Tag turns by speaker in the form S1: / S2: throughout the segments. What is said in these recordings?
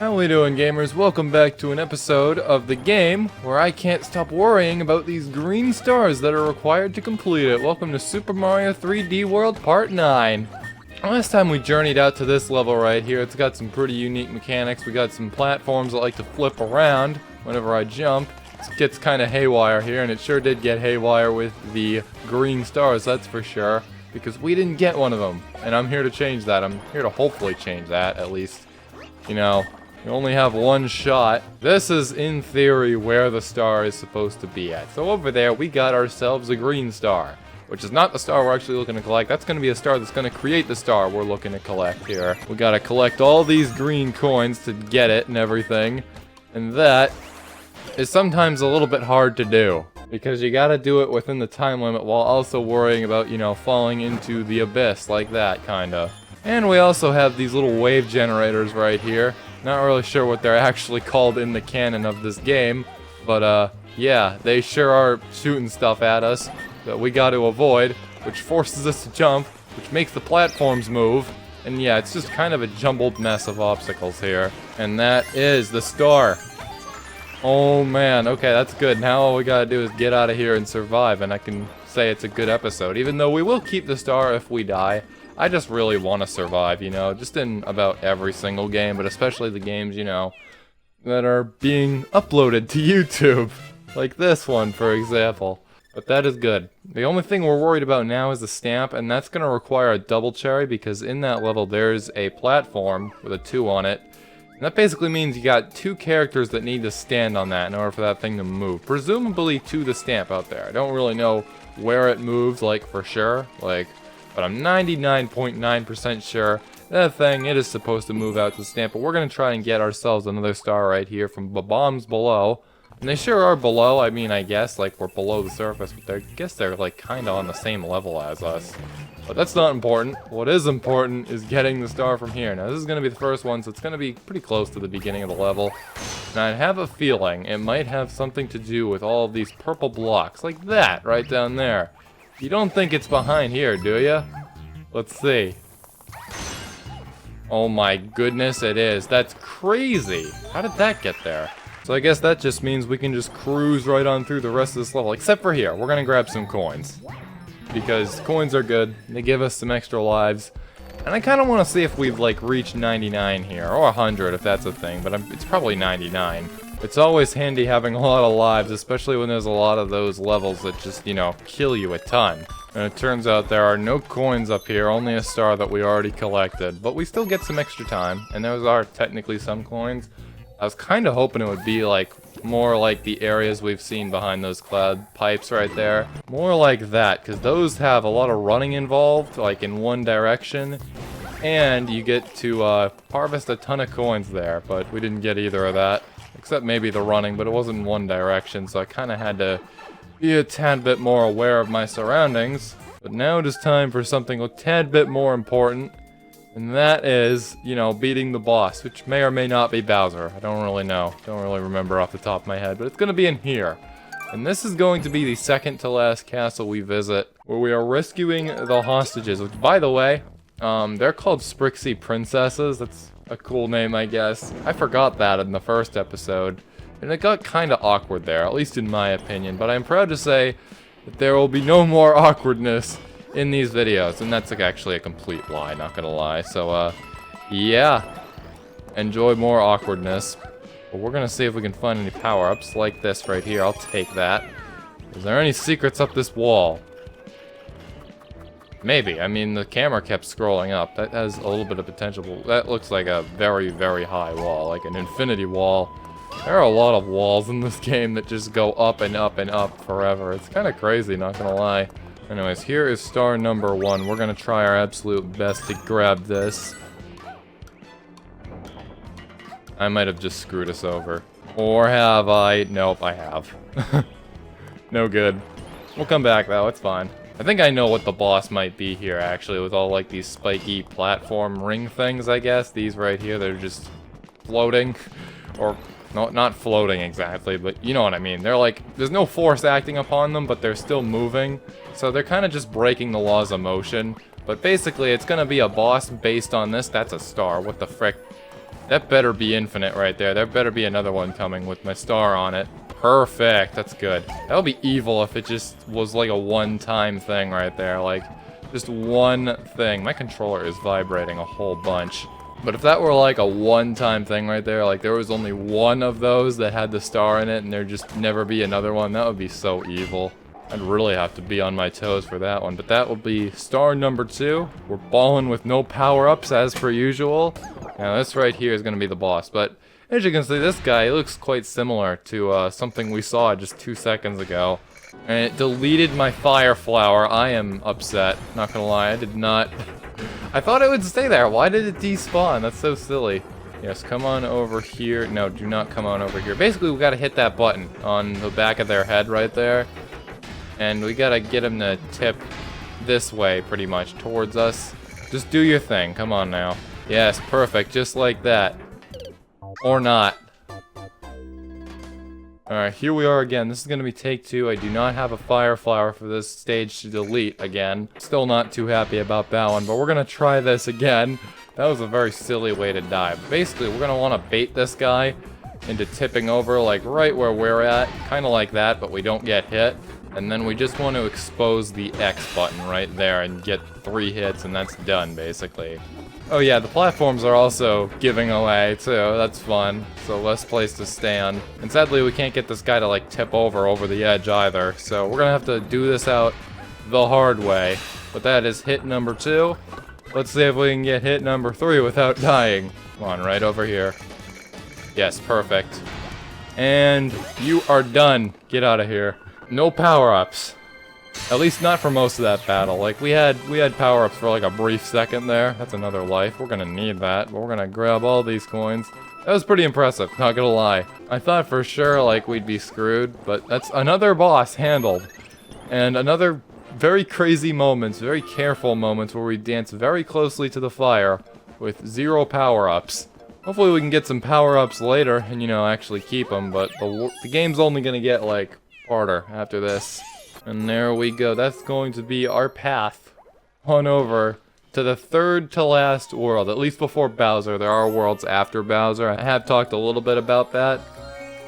S1: How we doing, gamers? Welcome back to an episode of the game where I can't stop worrying about these green stars that are required to complete it. Welcome to Super Mario 3D World Part 9. Last time we journeyed out to this level right here. It's got some pretty unique mechanics. We got some platforms that like to flip around whenever I jump. It gets kind of haywire here, and it sure did get haywire with the green stars, that's for sure. Because we didn't get one of them, and I'm here to change that. I'm here to hopefully change that, at least. You know, you only have one shot. This is, in theory, where the star is supposed to be at. So over there, we got ourselves a green star, which is not the star we're actually looking to collect. That's going to be a star that's going to create the star we're looking to collect here. We got to collect all these green coins to get it and everything, and that is sometimes a little bit hard to do, because you got to do it within the time limit while also worrying about, you know, falling into the abyss like that, kinda. And we also have these little wave generators right here. Not really sure what they're actually called in the canon of this game, but yeah, they sure are shooting stuff at us that we got to avoid, which forces us to jump, which makes the platforms move, and yeah, it's just kind of a jumbled mess of obstacles here. And that is the star. Oh man, okay, that's good. Now all we gotta do is get out of here and survive, and I can say it's a good episode, even though we will keep the star if we die. I just really want to survive, you know, just in about every single game, but especially the games, you know, that are being uploaded to YouTube. Like this one, for example. But that is good. The only thing we're worried about now is the stamp, and that's going to require a double cherry, because in that level there's a platform with a 2 on it. And that basically means you got 2 characters that need to stand on that in order for that thing to move. Presumably to the stamp out there. I don't really know where it moves, like, for sure. Like, but I'm 99.9% sure that thing, it is supposed to move out to the stamp. But we're going to try and get ourselves another star right here from the bombs below. And they sure are below. I mean, I guess, like, we're below the surface. But I guess they're, like, kind of on the same level as us. But that's not important. What is important is getting the star from here. Now, this is going to be the first one, so it's going to be pretty close to the beginning of the level. And I have a feeling it might have something to do with all of these purple blocks, like that, right down there. You don't think it's behind here, do you? Let's see. Oh my goodness, it is. That's crazy. How did that get there? So I guess that just means we can just cruise right on through the rest of this level, except for here. We're gonna grab some coins, because coins are good. They give us some extra lives. And I kind of want to see if we've, like, reached 99 here, or 100 if that's a thing, but it's probably 99. It's always handy having a lot of lives, especially when there's a lot of those levels that just, you know, kill you a ton. And it turns out there are no coins up here, only a star that we already collected. But we still get some extra time, and those are technically some coins. I was kind of hoping it would be, like, more like the areas we've seen behind those cloud pipes right there. More like that, because those have a lot of running involved, like in one direction. And you get to harvest a ton of coins there, but we didn't get either of that. Except maybe the running, but it wasn't in one direction, so I kind of had to be a tad bit more aware of my surroundings. But now it is time for something a tad bit more important, and that is, you know, beating the boss, which may or may not be Bowser. I don't really know. Don't really remember off the top of my head, but it's going to be in here. And this is going to be the second to last castle we visit, where we are rescuing the hostages, which, by the way, they're called Sprixie Princesses. That's a cool name, I guess. I forgot that in the first episode, and it got kind of awkward there, at least in my opinion. But I'm proud to say that there will be no more awkwardness in these videos, and that's, like, actually a complete lie, not gonna lie. So, yeah, enjoy more awkwardness. But we're gonna see if we can find any power-ups like this right here. I'll take that. Is there any secrets up this wall? Maybe. I mean, the camera kept scrolling up. That has a little bit of potential. That looks like a very, very high wall, like an infinity wall. There are a lot of walls in this game that just go up and up and up forever. It's kind of crazy, not gonna lie. Anyways, here is star number 1. We're gonna try our absolute best to grab this. I might have just screwed us over. Or have I? Nope, I have. No good. We'll come back though, it's fine. I think I know what the boss might be here, actually, with all, like, these spiky platform ring things, I guess. These right here, they're just floating. Or, no, not floating exactly, but you know what I mean. They're like, there's no force acting upon them, but they're still moving. So they're kind of just breaking the laws of motion. But basically, it's going to be a boss based on this. That's a star. What the frick? That better be infinite right there. There better be another one coming with my star on it. Perfect. That's good. That would be evil if it just was like a one-time thing right there. Like, just one thing. My controller is vibrating a whole bunch. But if that were like a one-time thing right there, like there was only one of those that had the star in it and there'd just never be another one, that would be so evil. I'd really have to be on my toes for that one. But that will be star number 2. We're balling with no power-ups as per usual. Now this right here is going to be the boss. But as you can see, this guy looks quite similar to something we saw just 2 seconds ago. And it deleted my fire flower. I am upset. Not gonna lie, I did not... I thought it would stay there. Why did it despawn? That's so silly. Yes, come on over here. No, do not come on over here. Basically, we gotta hit that button on the back of their head right there. And we gotta get them to tip this way, pretty much, towards us. Just do your thing. Come on now. Yes, perfect. Just like that. Or not. Alright, here we are again. This is gonna be take 2. I do not have a fire flower for this stage to delete again. Still not too happy about that one, but we're gonna try this again. That was a very silly way to die. But basically, we're gonna wanna bait this guy into tipping over, like right where we're at. Kinda like that, but we don't get hit. And then we just want to expose the X button right there and get 3 hits, and that's done, basically. Oh yeah, the platforms are also giving away, too. That's fun. So less place to stand. And sadly, we can't get this guy to, like, tip over the edge either. So we're gonna have to do this out the hard way. But that is hit number 2. Let's see if we can get hit number 3 without dying. Come on, right over here. Yes, perfect. And you are done. Get out of here. No power-ups. At least not for most of that battle. Like, we had power-ups for like a brief second there. That's another life. We're gonna need that. But we're gonna grab all these coins. That was pretty impressive, not gonna lie. I thought for sure, like, we'd be screwed, but that's another boss handled. And another very crazy moments, very careful moments where we dance very closely to the fire with 0 power-ups. Hopefully we can get some power-ups later and, you know, actually keep them, but the game's only gonna get, like, harder after this. And there we go. That's going to be our path on over to the 3rd to last world. At least before Bowser. There are worlds after Bowser. I have talked a little bit about that.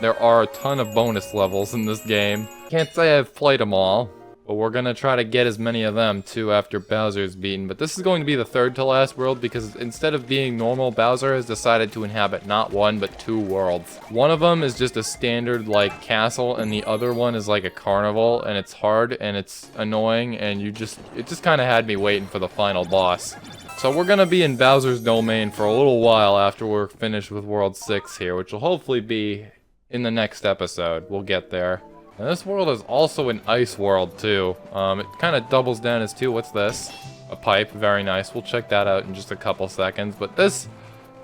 S1: There are a ton of bonus levels in this game. Can't say I've played them all, but we're gonna try to get as many of them too after Bowser's beaten. But this is going to be the 3rd to last world because instead of being normal, Bowser has decided to inhabit not 1 but 2 worlds. One of them is just a standard like castle, and the other one is like a carnival, and it's hard and it's annoying, and it just kind of had me waiting for the final boss. So we're gonna be in Bowser's domain for a little while after we're finished with World 6 here, which will hopefully be in the next episode. We'll get there. And this world is also an ice world, too. It kind of doubles down as 2. What's this? A pipe. Very nice. We'll check that out in just a couple seconds. But this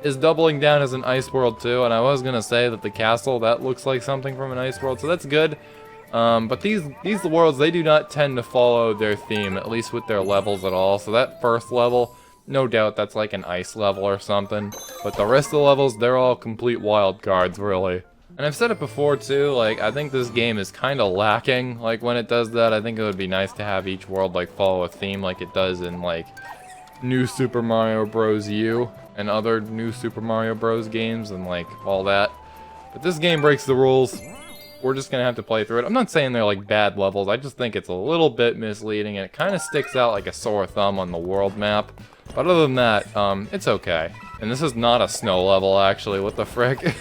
S1: is doubling down as an ice world, too. And I was going to say that the castle, that looks like something from an ice world. So that's good. But these worlds, they do not tend to follow their theme, at least with their levels at all. So that first level, no doubt that's like an ice level or something. But the rest of the levels, they're all complete wild cards, really. And I've said it before too, like, I think this game is kind of lacking, like, when it does that. I think it would be nice to have each world, like, follow a theme like it does in, like, New Super Mario Bros. U and other New Super Mario Bros. Games and, like, all that. But this game breaks the rules. We're just gonna have to play through it. I'm not saying they're, like, bad levels. I just think it's a little bit misleading, and it kind of sticks out like a sore thumb on the world map. But other than that, it's okay. And this is not a snow level, actually. What the frick?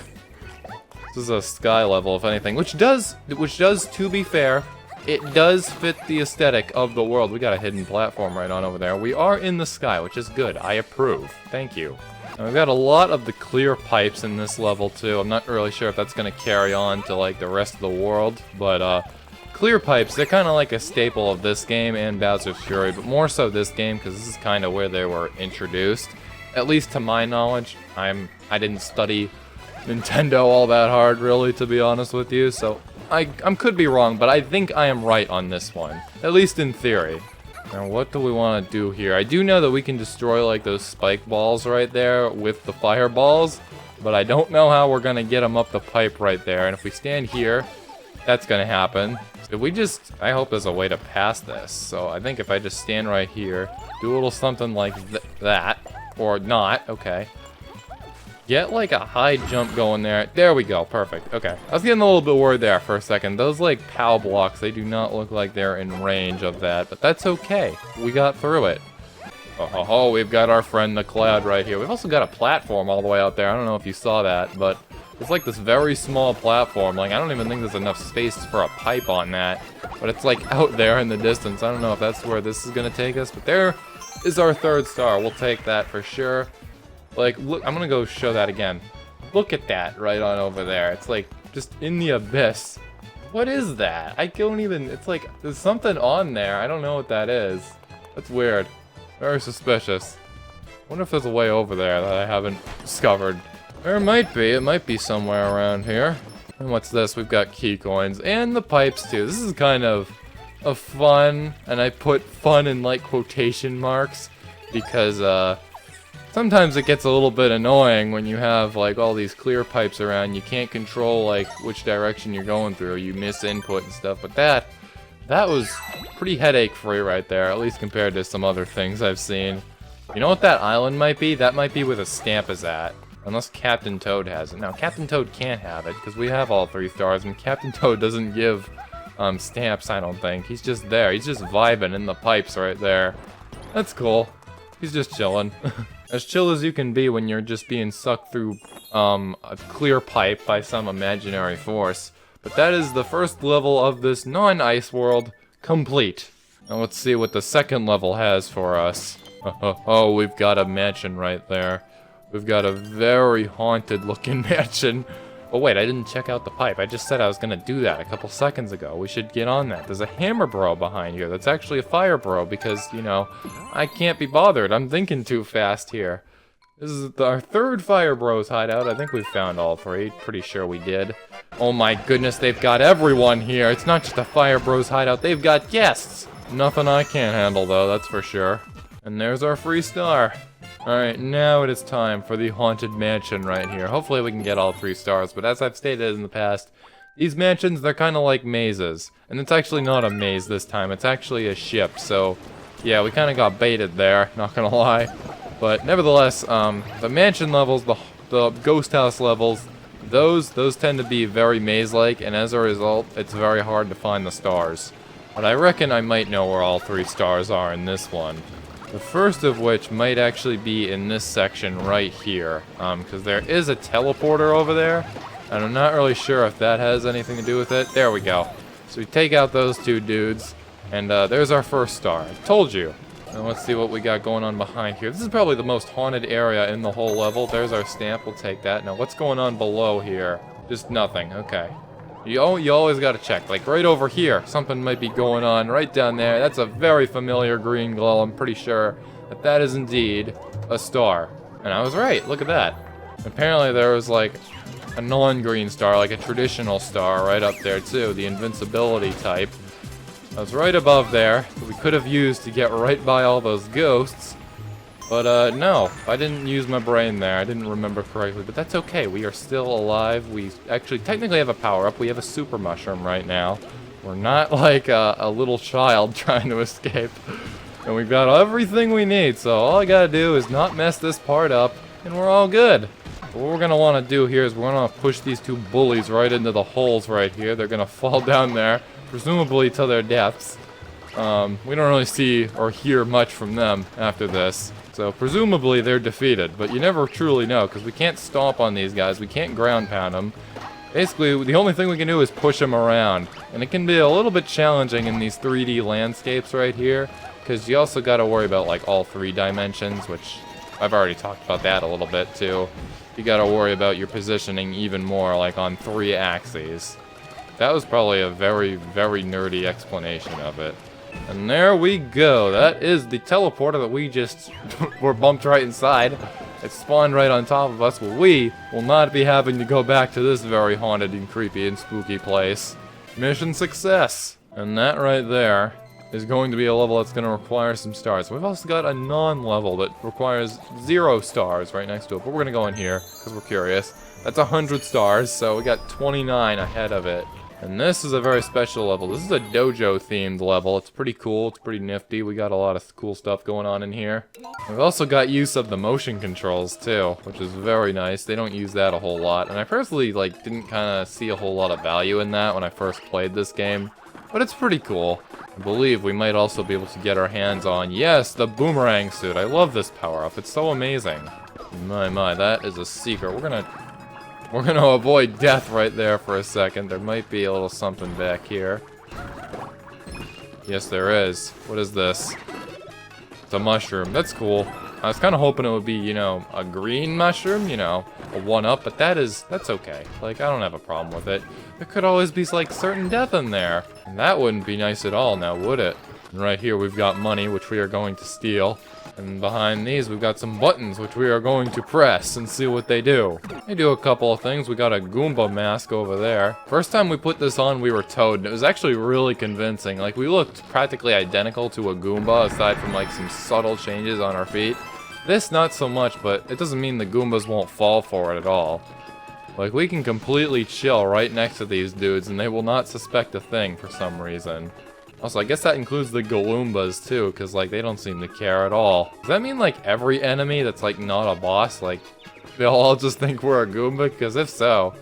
S1: This is a sky level, if anything, which does, to be fair, it does fit the aesthetic of the world. We got a hidden platform right on over there. We are in the sky, which is good. I approve. Thank you. And we've got a lot of the clear pipes in this level, too. I'm not really sure if that's going to carry on to, like, the rest of the world, but, clear pipes, they're kind of like a staple of this game and Bowser's Fury, but more so this game, because this is kind of where they were introduced. At least to my knowledge. I didn't study Nintendo all that hard, really, to be honest with you, so I could be wrong, but I think I am right on this one, at least in theory. Now, what do we want to do here? I do know that we can destroy, like, those spike balls right there with the fireballs, but I don't know how we're gonna get them up the pipe right there, and if we stand here, that's gonna happen. If we just, I hope there's a way to pass this, so I think if I just stand right here, do a little something like that, or not, okay. get like a high jump going there. There we go, perfect. Okay, I was getting a little bit worried there for a second. Those like POW blocks, they do not look like they're in range of that, but that's okay. We got through it. Oh, we've got our friend the cloud right here. We've also got a platform all the way out there. I don't know if you saw that, but it's like this very small platform. Like, I don't even think there's enough space for a pipe on that, but it's like out there in the distance. I don't know if that's where this is gonna take us, but there is our 3rd star. We'll take that for sure. Like, look, I'm gonna go show that again. Look at that right on over there. It's like just in the abyss. What is that? I don't even, it's like there's something on there. I don't know what that is. That's weird. Very suspicious. Wonder if there's a way over there that I haven't discovered. There might be. It might be somewhere around here. And what's this? We've got key coins and the pipes too. This is kind of a fun, and I put fun in like quotation marks because sometimes it gets a little bit annoying when you have like all these clear pipes around. You can't control like which direction you're going through. You miss input and stuff. But that was pretty headache free right there, at least compared to some other things I've seen. You know what that island might be? That might be where the stamp is at. Unless Captain Toad has it. Now, Captain Toad can't have it, because we have all 3 stars, and Captain Toad doesn't give stamps, I don't think. He's just there. He's just vibing in the pipes right there. That's cool. He's just chilling. As chill as you can be when you're just being sucked through a clear pipe by some imaginary force. But that is the 1st level of this non-ice world complete. Now let's see what the 2nd level has for us. Oh, we've got a mansion right there. We've got a very haunted looking mansion. Oh wait, I didn't check out the pipe. I just said I was gonna do that a couple seconds ago. We should get on that. There's a hammer bro behind here. That's actually a fire bro because, you know, I can't be bothered. I'm thinking too fast here. This is our 3rd fire bros hideout. I think we've found all 3. Pretty sure we did. Oh my goodness, they've got everyone here. It's not just a fire bros hideout. They've got guests. Nothing I can't handle though, that's for sure. And there's our free star. Alright, now it is time for the haunted mansion right here. Hopefully we can get all 3 stars, but as I've stated in the past, these mansions, they're kind of like mazes. And it's actually not a maze this time, it's actually a ship, so yeah, we kind of got baited there, not gonna lie. But nevertheless, the mansion levels, the ghost house levels, those tend to be very maze-like, and as a result, it's very hard to find the stars. But I reckon I might know where all 3 stars are in this one. The first of which might actually be in this section right here, because there is a teleporter over there, and I'm not really sure if that has anything to do with it. There we go. So we take out those 2 dudes, and there's our 1st star. I told you. Now let's see what we got going on behind here. This is probably the most haunted area in the whole level. There's our stamp, we'll take that. Now what's going on below here? Just nothing, okay. You always gotta check, like right over here, something might be going on right down there. That's a very familiar green glow. I'm pretty sure that that is indeed a star. And I was right, look at that. Apparently there was like a non-green star, like a traditional star right up there too, the invincibility type. I was right above there, that we could have used to get right by all those ghosts. But no, I didn't use my brain there. I didn't remember correctly, but that's okay. We are still alive. We actually technically have a power-up. We have a super mushroom right now. We're not like a little child trying to escape. And we've got everything we need, so all I gotta do is not mess this part up, and we're all good. But what we're gonna wanna do here is we're gonna push these 2 bullies right into the holes right here. They're gonna fall down there, presumably to their deaths. We don't really see or hear much from them after this. So presumably they're defeated, but you never truly know because we can't stomp on these guys, we can't ground pound them. Basically, the only thing we can do is push them around, and it can be a little bit challenging in these 3D landscapes right here, because you also got to worry about like all 3 dimensions, which I've already talked about that a little bit too. You got to worry about your positioning even more, like on 3 axes. That was probably a very, very nerdy explanation of it. And there we go. That is the teleporter that we just were bumped right inside. It spawned right on top of us, but we will not be having to go back to this very haunted and creepy and spooky place. Mission success! And that right there is going to be a level that's going to require some stars. We've also got a non-level that requires 0 stars right next to it, but we're going to go in here because we're curious. That's 100 stars, so we got 29 ahead of it. And this is a very special level. This is a dojo-themed level. It's pretty cool. It's pretty nifty. We got a lot of cool stuff going on in here. We've also got use of the motion controls, too, which is very nice. They don't use that a whole lot. And I personally, like, didn't kind of see a whole lot of value in that when I first played this game. But it's pretty cool. I believe we might also be able to get our hands on, yes, the boomerang suit. I love this power-up. It's so amazing. My, that is a secret. We're gonna avoid death right there for a second. There might be a little something back here. Yes, there is. What is this? It's a mushroom. That's cool. I was kind of hoping it would be, you know, a green mushroom, you know, a 1-up, but that's okay. Like, I don't have a problem with it. There could always be, like, certain death in there. And that wouldn't be nice at all now, would it? And right here we've got money, which we are going to steal. And behind these, we've got some buttons, which we are going to press and see what they do. They do a couple of things. We got a Goomba mask over there. First time we put this on, we were Toad, and it was actually really convincing. Like, we looked practically identical to a Goomba, aside from, like, some subtle changes on our feet. This, not so much, but it doesn't mean the Goombas won't fall for it at all. Like, we can completely chill right next to these dudes, and they will not suspect a thing for some reason. Also, I guess that includes the Galoombas, too, because, like, they don't seem to care at all. Does that mean, like, every enemy that's, like, not a boss, like, they'll all just think we're a Goomba? Because if so,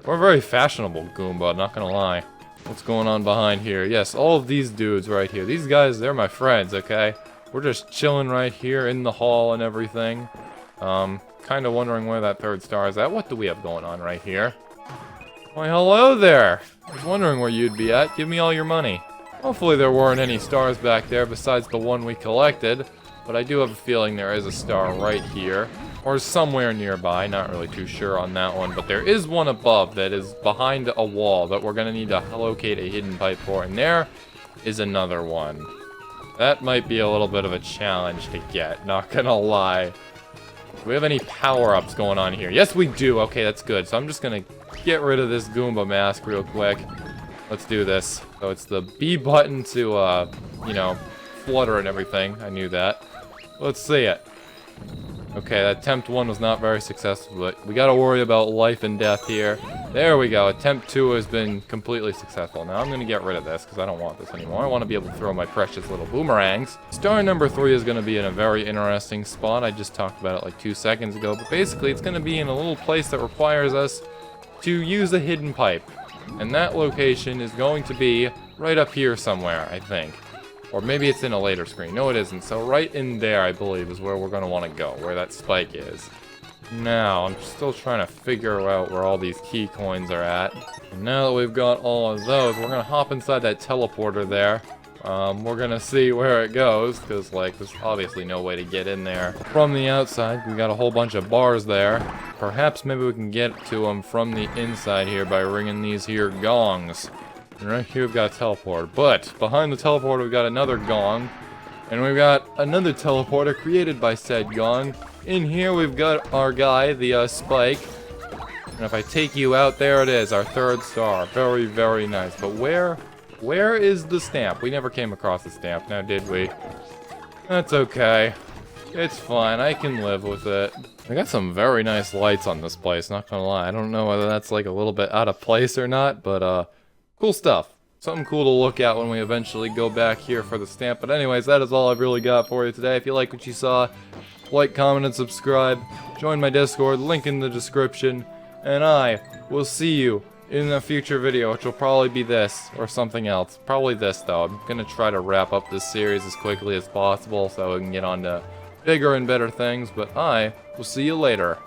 S1: we're a very fashionable Goomba, not gonna lie. What's going on behind here? Yes, all of these dudes right here. These guys, they're my friends, okay? We're just chilling right here in the hall and everything. Kind of wondering where that third star is at. What do we have going on right here? Why, hello there! I was wondering where you'd be at. Give me all your money. Hopefully there weren't any stars back there besides the one we collected, but I do have a feeling there is a star right here, or somewhere nearby, not really too sure on that one, but there is one above that is behind a wall that we're going to need to locate a hidden pipe for, and there is another one. That might be a little bit of a challenge to get, not gonna lie. Do we have any power-ups going on here? Yes, we do. Okay, that's good. So I'm just gonna get rid of this Goomba mask real quick. Let's do this. So it's the B button to, you know, flutter and everything. I knew that. Let's see it. Okay, that attempt 1 was not very successful, but we gotta worry about life and death here. There we go. Attempt 2 has been completely successful. Now I'm gonna get rid of this because I don't want this anymore. I want to be able to throw my precious little boomerangs. Star number 3 is gonna be in a very interesting spot. I just talked about it like 2 seconds ago, but basically it's gonna be in a little place that requires us to use a hidden pipe. And that location is going to be right up here somewhere, I think. Or maybe it's in a later screen. No, it isn't. So right in there, I believe, is where we're going to want to go, where that spike is. Now, I'm still trying to figure out where all these key coins are at. And now that we've got all of those, we're going to hop inside that teleporter there. We're going to see where it goes, because, like, there's obviously no way to get in there from the outside. We got a whole bunch of bars there. Perhaps maybe we can get to them from the inside here by ringing these here gongs. And right here we've got a teleporter, but behind the teleporter we've got another gong, and we've got another teleporter created by said gong. In here we've got our guy, the Spike, and if I take you out, there it is, our third star. Very, very nice. But where is the stamp? We never came across the stamp, now did we? That's okay. It's fine, I can live with it. I got some very nice lights on this place, not gonna lie. I don't know whether that's like a little bit out of place or not, but cool stuff. Something cool to look at when we eventually go back here for the stamp. But anyways, that is all I've really got for you today. If you like what you saw, like, comment, and subscribe. Join my Discord, link in the description. And I will see you in a future video, which will probably be this, or something else. Probably this, though. I'm going to try to wrap up this series as quickly as possible so we can get on to bigger and better things. But I will see you later.